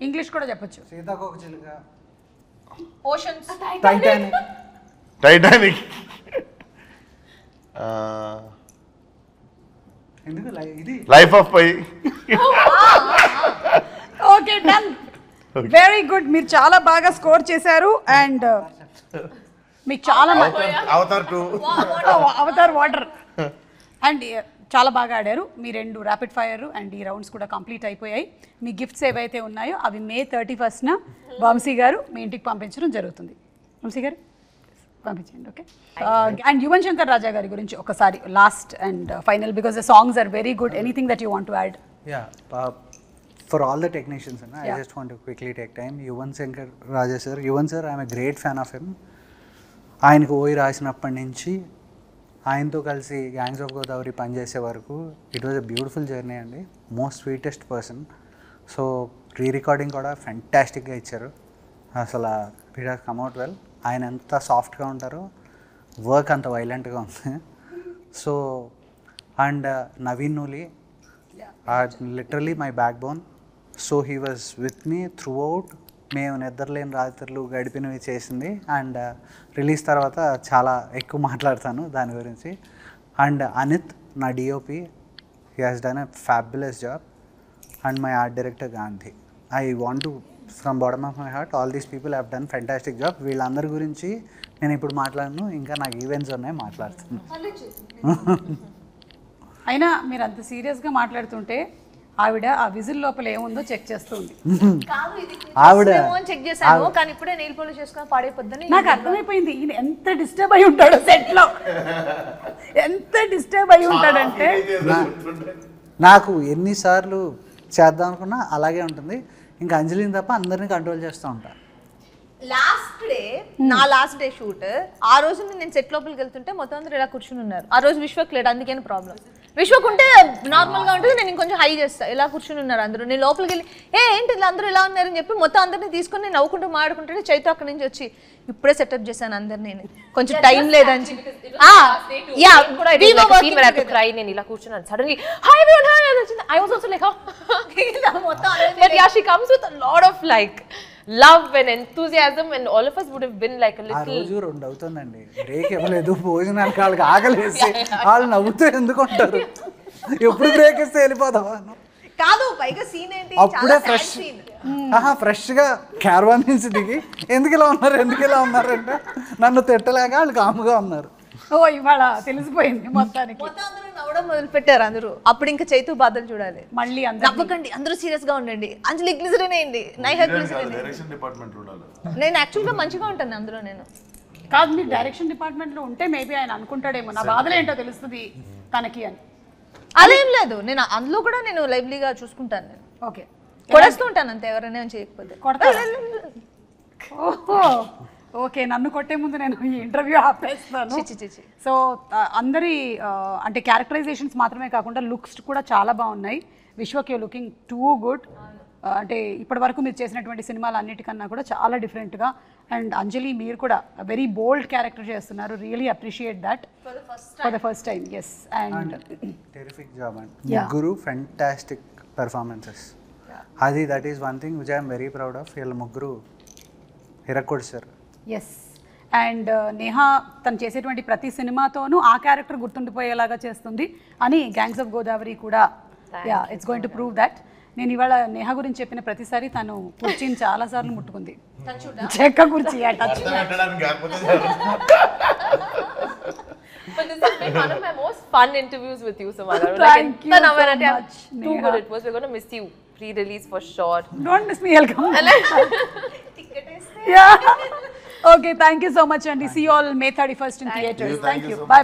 ఇంగ్లీష్ కూడా చెప్పొచ్చు. సీతాకోకచిలుక, oceans, Titanic, life of pi. Okay, done, very good, మీరు చాలా బాగా స్కోర్ చేశారు. అండ్ మీకు చాలా అవతార్ 2, అవతార్ వాటర్. అండ్ చాలా బాగా ఆడారు. మీ 2 ర్యాపిడ్ ఫైర్ అండ్ ఈ రౌండ్స్ కూడా కంప్లీట్ అయిపోయాయి. మీ గిఫ్ట్స్ ఏవైతే ఉన్నాయో అవి May 31st వంశీ గారు మీ ఇంటికి పంపించడం జరుగుతుంది. వంశీ గారు పంపించండి. ఓకే. అండ్ యువన్ శంకర్ రాజా గారి గురించి ఒకసారి last and final, because the songs are very good. Anything that you want to add? For all the technicians, I just want to quickly take time. Yuvan Shankar Raja sir, Yuvan sir, I am a great fan of him. ఆయనకు ఓయి రాసినప్పటి నుంచి ఆయనతో కలిసి gangs of Godavari పనిచేసే వరకు it was a beautiful journey అండి. Most sweetest person. So re recording కూడా ఫెంటాస్టిక్గా ఇచ్చారు. అసలు it has come out well. ఆయన ఎంత సాఫ్ట్గా ఉంటారో వర్క్ అంత వైలెంట్గా ఉంది. So and Naveen Nooli literally my backbone. So he was with me throughout. మేము నిద్రలేని రాత్రులు గడిపినవి చేసింది. అండ్ రిలీజ్ తర్వాత చాలా ఎక్కువ మాట్లాడతాను దాని గురించి. అండ్ అనిత్ నా DOP, he has done a fabulous job. And my art director Gandhi. I want to from bottom of my heart, all these people have done fantastic job. వీళ్ళందరి గురించి నేను ఇప్పుడు మాట్లాడను, ఇంకా నాకు ఈవెంట్స్ ఉన్నాయి, మాట్లాడుతాను. అయినా మీరు అంత సీరియస్గా మాట్లాడుతుంటే ఆవిడ ఆ విజిల్ లోపల ఏముందో చెక్ చేస్తుంది. ఆవిడ చెక్ చేశాను కానీ ఇప్పుడే నెయిల్ పాలిష్ చేసుకొని పాడైపోద్దని నాకు అర్థమైపోయింది. ఈయన ఎంత డిస్టర్బ్ అయి ఉంటాడు సెట్లో, ఎంత డిస్టర్బ్ అయి ఉంటాడంటే. నాకు ఎన్నిసార్లు చేద్దాం అనుకున్నా అలాగే ఉంటుంది. ఇంకా అంజలిని తప్ప అందరినీ కంట్రోల్ చేస్తూ ఉంటాను. లాస్ట్ డే షూట్ ఆ రోజు నేను సెట్ లోపలికి వెళ్తుంటే మొత్తం అందరూ ఇలా కూర్చుని ఉన్నారు. ఆ రోజు విశ్వక్ లేడు, అందుకని ప్రాబ్లం. విశ్వక్ ఉంటే నార్మల్ గా ఉంటుంది, నేను ఇంకొంచెం హై చేస్తా. ఇలా కూర్చుని ఉన్నారు అందరూ. నేను లోపలికి వెళ్ళి ఏంటి ఇలా అందరూ ఇలా ఉన్నారని చెప్పి మొత్తం అందరినీ తీసుకొని నేను నవ్వుకుంటూ మాడుకుంటే చైతు అక్కడి నుంచి వచ్చి ఇప్పుడే సెటప్ చేశాను అందరినీ, నేను కొంచెం టైం లేదని నేను ఇలా కూర్చున్నాను. సడన్లీ హాయ్ ఎవరీవన్ హాయ్ అని వచ్చింది. I was also like but yeah she comes with a lot of like love and enthusiasm, and all of us would have been like a little. ఆ రోజు 2 అవుతుందండి, break ఇవ్వలేదు. భోజనానికి వాళ్ళకి ఆకలేసి వాళ్ళు నవ్వుతూ ఎందుకు ఉంటారు, ఎప్పుడు బ్రేక్ ఇస్తే వెళ్ళిపోతావా కాదు. పైగా సీన్ ఏంటి, అప్పుడే ఫ్రెష్గా క్యారవాన్ నుంచి దిగి ఎందుకు ఇలా ఉన్నారు అంటే నన్ను తిట్టలేక వాళ్ళు కాముగా ఉన్నారు. ఓ ఇవాళ తెలిసిపోయింది మొత్తానికి. మొత్తం అందరూ నవ్వడం మొదలు పెట్టారు అందరూ. అప్పుడు ఇంకా చైతు బాధలు చూడాలి. మళ్ళీ నవ్వకండి, అందరూ సీరియస్ గా ఉండండి. అంజలి గ్లిజరిన్ వేయండి, నైహా గ్లిజరిన్. నేను యాక్చువల్ గా మంచిగా ఉంటాను అందులో. నేను కాదు, మీరు డైరెక్షన్ డిపార్ట్మెంట్ లో ఉంటే మేబీ ఆయన అనుకుంటాడేమో నా బాధలు ఏంటో తెలుస్తుంది తనకి అని. అదేం లేదు, నేను అందులో కూడా నేను లైవ్లీగా చూసుకుంటాను. నేను ఓకే కొడేస్తూ ఉంటాను అంతే, ఎవరైనా చేయకపోతే కొడతా. ఓహో ఓకే, నన్ను కొట్టే ముందు నేను ఈ ఇంటర్వ్యూ ఆపేస్తాను. సో అందరి అంటే క్యారెక్టరైజేషన్స్ మాత్రమే కాకుండా లుక్స్ కూడా చాలా బాగున్నాయి. Vishwak you looking too good. అంటే ఇప్పటి వరకు మీరు చేసినటువంటి సినిమాలు అన్నిటికన్నా కూడా చాలా డిఫరెంట్గా. అండ్ అంజలి మీరు కూడా వెరీ బోల్డ్ క్యారెక్టర్ చేస్తున్నారు. Really appreciate that for the first time. Yes, and terrific job and ముగ్గురు ఫెంటాస్టిక్ పెర్ఫార్మెన్సెస్. అది that is one thing which I'm very proud of. వీళ్ళ ముగ్గురు హిరక్కోడ్ సార్. ఎస్, అండ్ నేహా తను చేసేటువంటి ప్రతి సినిమాతోనూ ఆ క్యారెక్టర్ గుర్తుండిపోయేలాగా చేస్తుంది అని గ్యాంగ్స్ ఆఫ్ గోదావరి కూడా it's going to prove that. నేను ఇవాళ నేహా గురించి చెప్పిన ప్రతిసారి తను కుర్చీని చాలాసార్లు ముట్టుకుంది. చెక్క కుర్చీ touch. But this has been one of my most fun interviews with you, Samara. Thank you so much. Too good it was. We're going to miss you pre-release for sure. Don't miss me, I'll come. Yeah. Okay, thank you so much, and see you all May 31st in theaters. Thank you. Bye.